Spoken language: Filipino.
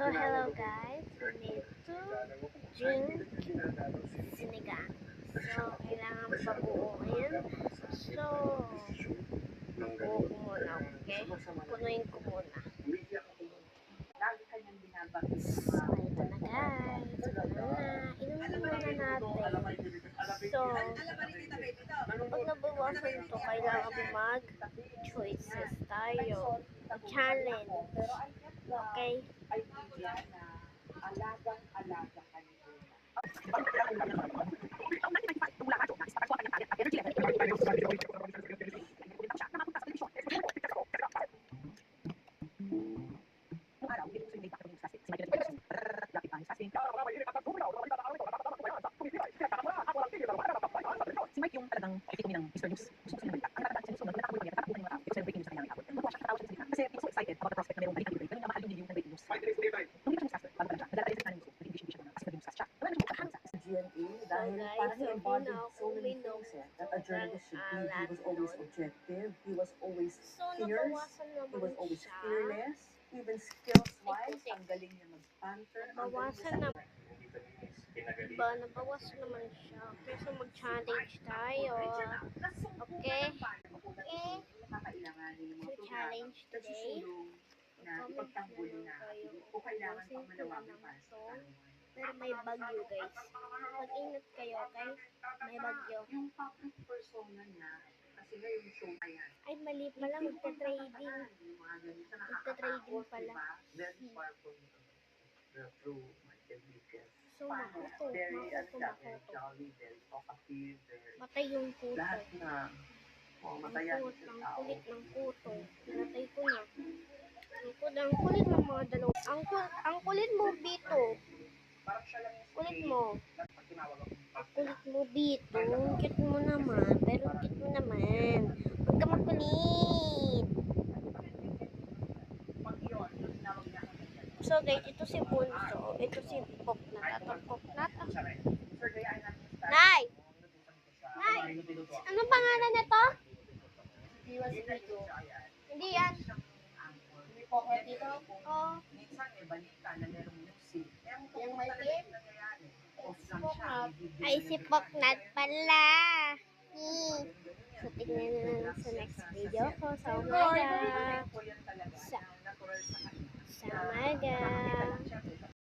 So hello guys, we need to drink sinigang. So kailangan pabuuin. So buo ko muna, okay? Punuin ko muna. So ito na guys, ito na. Inumin muna natin. So pag nabawasan ito, kailangan mag-choices tayo. Challenge. Okay? Si Mike yung talagang epitome ng Mr. News. Gusto ko sila balita. Ang nakatandaan siya, natatakbo yung mga niya, natatakbo yung celebrating news sa kanyang hapon. Natuwa siya sa salita. Kasi he was so excited about the prospect na mayroong balikan break. Ganun nga mahal yung ng breaking news. Nung hindi pa siya newscaster, bago pa lang siya. Naglalagay sa news. Naging hindi siya as a newscaster siya. Wala na siya sa GMA dahil parang he embodied so many things that a journalist should be. He was always objective. He was always fierce. He was always fearless. Even skills-wise, ang galing niya mag-banter. Nabawasan na. Diba, nabawasan naman siya. Okay, so mag-challenge tayo. Okay? Okay? So challenge today. Comment na kayo. O kailangan pang Tapusin ko lang manawagan para to. sa Pero may bagyo guys. Mag-ingat kayo, okay? May bagyo. yung public persona niya, kasi nga yung show na yan. Ay, mali pala. Magta-trading. Yung mga ganito na Magta-trading pala. Very far from the true Michael Lucas. So, makuto. Very, Makuto, very makuto. jolly, very talkative, very... Matay yung kuto. Lahat na, Ang matayan kulit, sa ang tao. kulit ng kuto. Pinatay ko na. Ang kulit ng mga dalawa. Ang kulit mo, Bito. Kulit mo. Kulit mo, Bito. Ang cute mo naman. Pero ang cute mo naman. Huwag ka makulit. So guys, ito si Bunso. Ito si Poknat. Atong Poknat. Nay! Nay! Anong pangalan nito? Hindi yan. Poknat dito? Oh. Minsan may balita na merong music. Yung may clip? Nangyayari. Off lang siya. Ay, si Poknat pala. So, tignan na lang sa next video ko. Sa umaga. Sa umaga.